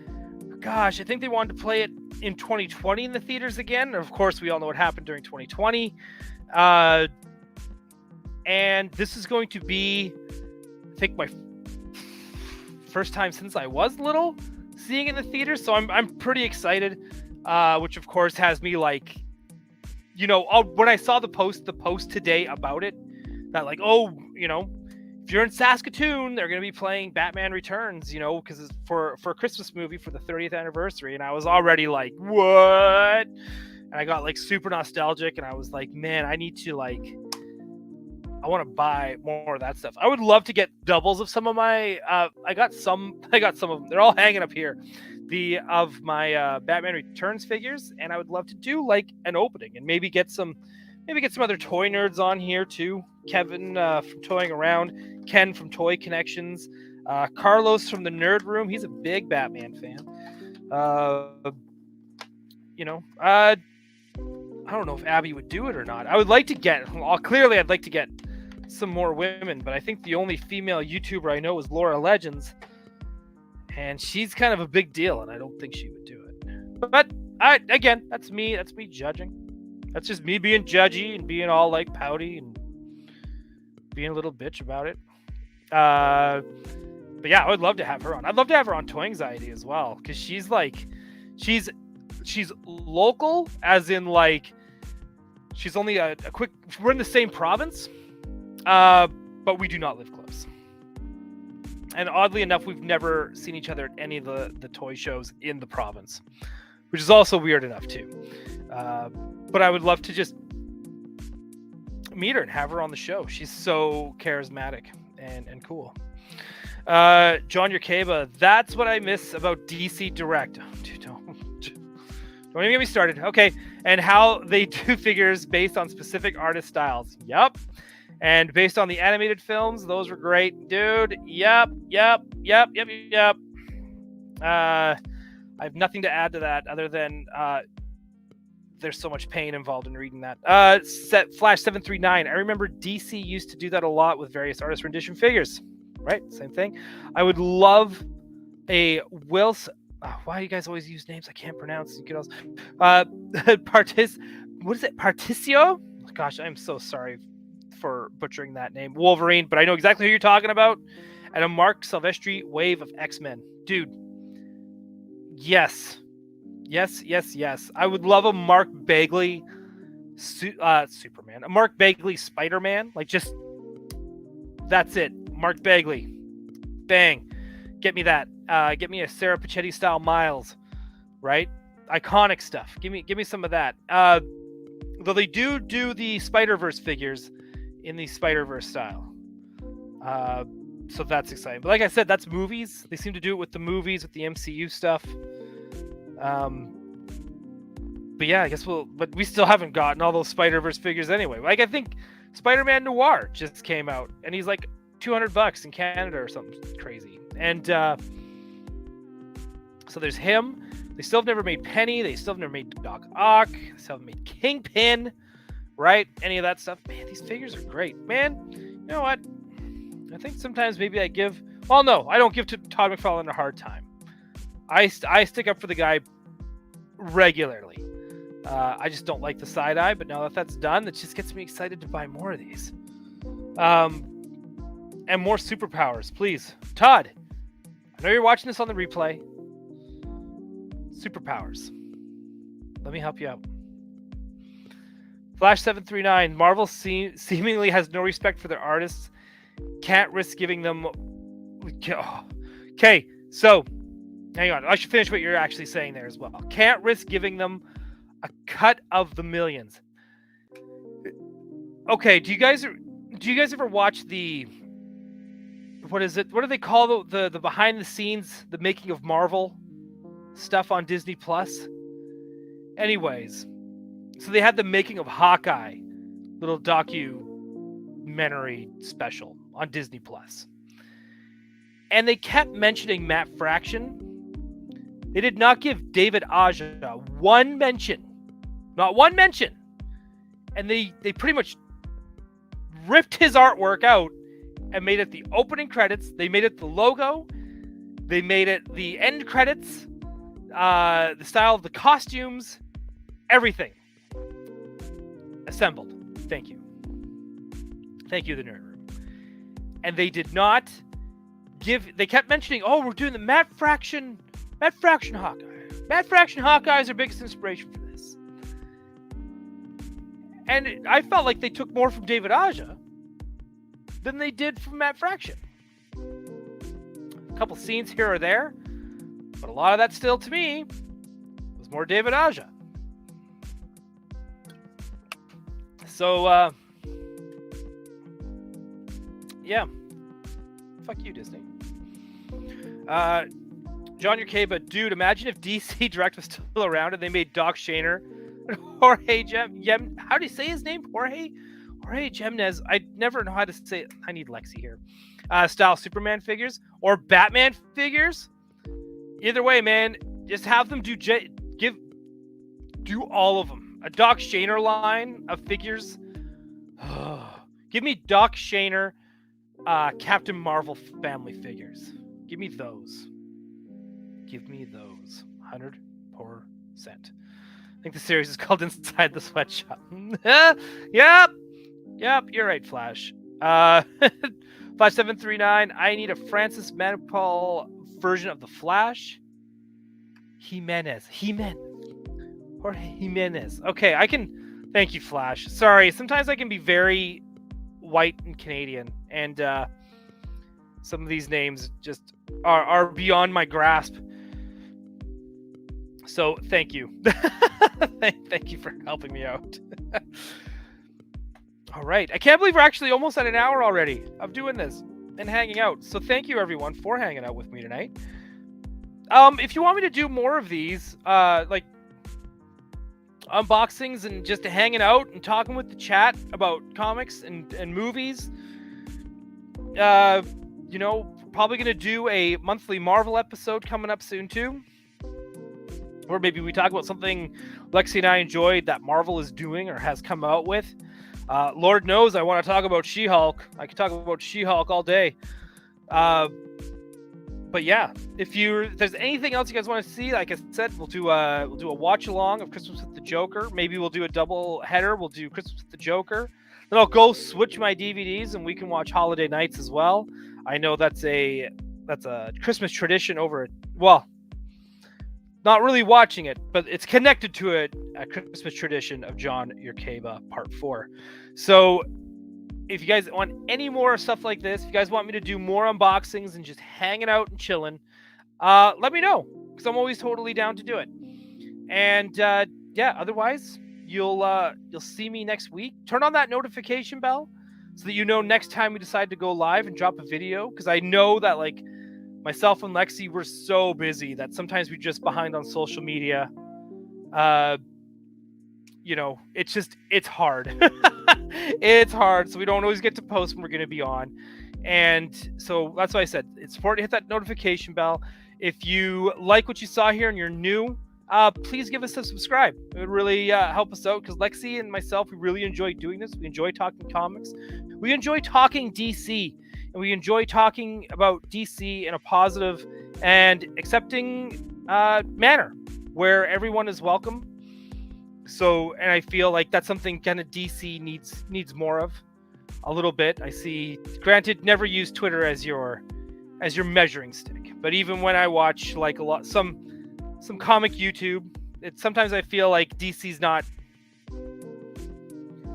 Gosh, I think they wanted to play it in 2020 in the theaters again. Of course, we all know what happened during 2020. And this is going to be, I think, my first time since I was little seeing it in the theaters. So I'm pretty excited, which of course has me like, you know, when I saw the post today about it, that like, oh, you know, if you're in Saskatoon, they're going to be playing Batman Returns, you know, because it's for a Christmas movie for the 30th anniversary. And I was already like, what? And I got like super nostalgic, and I was like, man, I need to like, I want to buy more of that stuff. I would love to get doubles of some of my, I got some of them. They're all hanging up here. Of my Batman Returns figures, and I would love to do like an opening and maybe get some other toy nerds on here too. Kevin from Toying Around, Ken from Toy Connections, Carlos from the Nerd Room. He's a big Batman fan. You know, I don't know if Abby would do it or not. I would like to get, clearly I'd like to get some more women, but I think the only female YouTuber I know is Laura Legends. And she's kind of a big deal, and I don't think she would do it. But again, that's me judging. That's just me being judgy and being all like pouty and being a little bitch about it. But yeah, I would love to have her on. I'd love to have her on Toy Anxiety as well, because she's like, she's local, as in like, she's only a quick. We're in the same province, but we do not live close. And oddly enough, we've never seen each other at any of the toy shows in the province, which is also weird enough too. But I would love to just meet her and have her on the show. She's so charismatic and cool. John Yerkeba, that's what I miss about DC Direct. Dude, don't even get me started. Okay, and how they do figures based on specific artist styles. Yup. And based on the animated films, those were great, dude. Yep. I have nothing to add to that other than there's so much pain involved in reading that. Flash 739. I remember DC used to do that a lot with various artist rendition figures. Right? Same thing. I would love a Wilson. Why do you guys always use names I can't pronounce? You could also what is it? Particio? Gosh, I'm so sorry for butchering that name. Wolverine, but I know exactly who you're talking about. And a Mark Silvestri wave of X-Men. Dude. Yes. I would love a Mark Bagley Superman. A Mark Bagley Spider-Man. Like, just, that's it. Mark Bagley. Bang. Get me that. Get me a Sarah Pachetti style Miles. Right? Iconic stuff. Give me some of that. Though they do the Spider-Verse figures in the Spider-Verse style. So that's exciting. But like I said, that's movies. They seem to do it with the movies, with the MCU stuff. But yeah, I guess but we still haven't gotten all those Spider-Verse figures anyway. Like, I think Spider-Man Noir just came out, and he's like $200 in Canada or something crazy. And so there's him. They still have never made Penny. They still have never made Doc Ock. They still haven't made Kingpin. Right? Any of that stuff. Man, these figures are great. Man, you know what? I think sometimes maybe I give... Well, no, I don't give Todd McFarlane a hard time. I stick up for the guy regularly. I just don't like the side eye, but now that that's done, it just gets me excited to buy more of these. And more superpowers, please. Todd, I know you're watching this on the replay. Superpowers. Let me help you out. Flash 739. Marvel seemingly has no respect for their artists. Can't risk giving them... Okay, so... Hang on. I should finish what you're actually saying there as well. Can't risk giving them a cut of the millions. Okay, do you guys ever watch the... What is it? What do they call the behind the scenes, the making of Marvel stuff on Disney Plus? Anyways... So they had the making of Hawkeye, little documentary special on Disney Plus. And they kept mentioning Matt Fraction. They did not give David Aja one mention. Not one mention. And they pretty much ripped his artwork out and made it the opening credits. They made it the logo. They made it the end credits. The style of the costumes. Everything. Assembled. Thank you. Thank you, the Nerd Room. And they did not they kept mentioning, oh, we're doing the Matt Fraction Hawkeye. Matt Fraction Hawkeye is our biggest inspiration for this. And I felt like they took more from David Aja than they did from Matt Fraction. A couple scenes here or there, but a lot of that still, to me, was more David Aja. So, yeah. Fuck you, Disney. John Urqueba, dude, imagine if DC Direct was still around and they made Doc Shaner and Jorge how do you say his name? Jorge Jimenez. I never know how to say it. I need Lexi here. Style Superman figures or Batman figures. Either way, man, just have them do all of them. A Doc Shaner line of figures. Give me Doc Shaner, Captain Marvel family figures. Give me those. 100%. I think the series is called Inside the Sweatshop. Yep, you're right, Flash. 5739, I need a Francis Manipal version of the Flash. Jorge Jimenez. Okay, I can. Thank you, Flash. Sorry, sometimes I can be very white and Canadian, and some of these names just are beyond my grasp. So thank you. Thank you for helping me out. All right. I can't believe we're actually almost at an hour already of doing this and hanging out. So thank you, everyone, for hanging out with me tonight. If you want me to do more of these, like unboxings and just hanging out and talking with the chat about comics and movies, probably going to do a monthly Marvel episode coming up soon, too. Or maybe we talk about something Lexi and I enjoyed that Marvel is doing or has come out with. Lord knows I want to talk about She-Hulk. I could talk about She-Hulk all day. But yeah, if there's anything else you guys want to see, like I said, we'll do a watch along of Christmas with the Joker. Maybe we'll do a double header. We'll do Christmas with the Joker. Then I'll go switch my DVDs and we can watch Holiday Nights as well. I know that's a Christmas tradition not really watching it, but it's connected to a Christmas tradition of John Urqueba Part 4. So if you guys want any more stuff like this, if you guys want me to do more unboxings and just hanging out and chilling, let me know, because I'm always totally down to do it. And otherwise, you'll see me next week. Turn on that notification bell so that you know next time we decide to go live and drop a video, because I know that like myself and Lexi, we're so busy that sometimes we're just behind on social media. It's hard. It's hard, so we don't always get to post when we're going to be on. And so that's why I said it's important to hit that notification bell. If you like what you saw here and you're new, please give us a subscribe. It would really help us out, because Lexi and myself, we really enjoy doing this. We enjoy talking comics. We enjoy talking DC. And we enjoy talking about DC in a positive and accepting manner where everyone is welcome. So, and I feel like that's something kind of DC needs more of a little bit. I see, granted, never use Twitter as your measuring stick, but even when I watch like some comic YouTube, sometimes I feel like DC's not,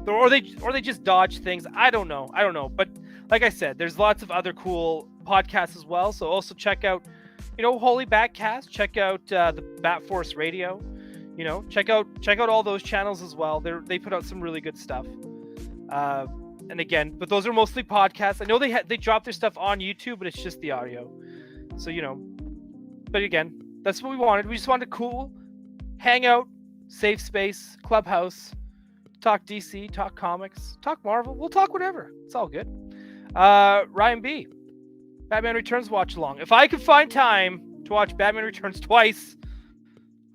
or they just dodge things. I don't know, but like I said, there's lots of other cool podcasts as well. So also check out, Holy Batcast. Check out the Bat Force Radio. Check out all those channels as well. They put out some really good stuff. And again, but those are mostly podcasts. I know they drop their stuff on YouTube, but it's just the audio. So but again, that's what we wanted. We just wanted a cool hangout, safe space, clubhouse, talk DC, talk comics, talk Marvel. We'll talk whatever. It's all good. Ryan B. Batman Returns watch along. If I could find time to watch Batman Returns twice,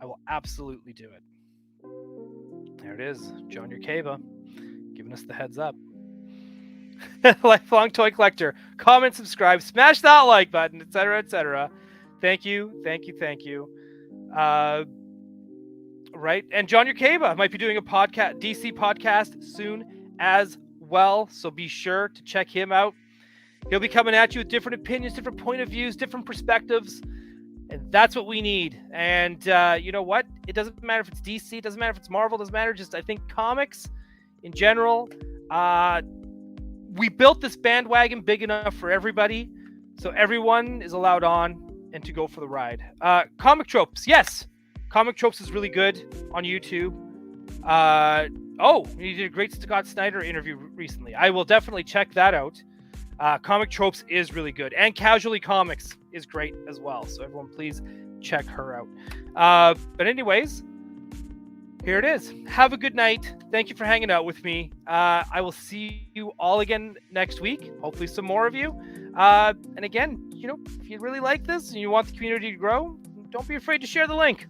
I will absolutely do it. There it is. John Urqueba giving us the heads up. lifelong toy collector. Comment, subscribe, smash that like button, etc., etc. Thank you, thank you, thank you. Right, and John Yerkeba might be doing a podcast, DC podcast soon as well, so be sure to check him out. He'll be coming at you with different opinions, different point of views, different perspectives, and that's what we need. And you know what? It doesn't matter if it's DC, it doesn't matter if it's Marvel, it doesn't matter. Just I think comics in general. We built this bandwagon big enough for everybody, so everyone is allowed on and to go for the ride. Comic Tropes, yes. Comic Tropes is really good on YouTube. You did a great Scott Snyder interview recently. I will definitely check that out. Comic Tropes is really good. And Casually Comics is great as well. So everyone please check her out. But anyways, here it is. Have a good night. Thank you for hanging out with me. I will see you all again next week. Hopefully some more of you. And again, if you really like this and you want the community to grow, don't be afraid to share the link.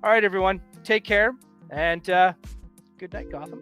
All right, everyone. Take care. And good night, Gotham.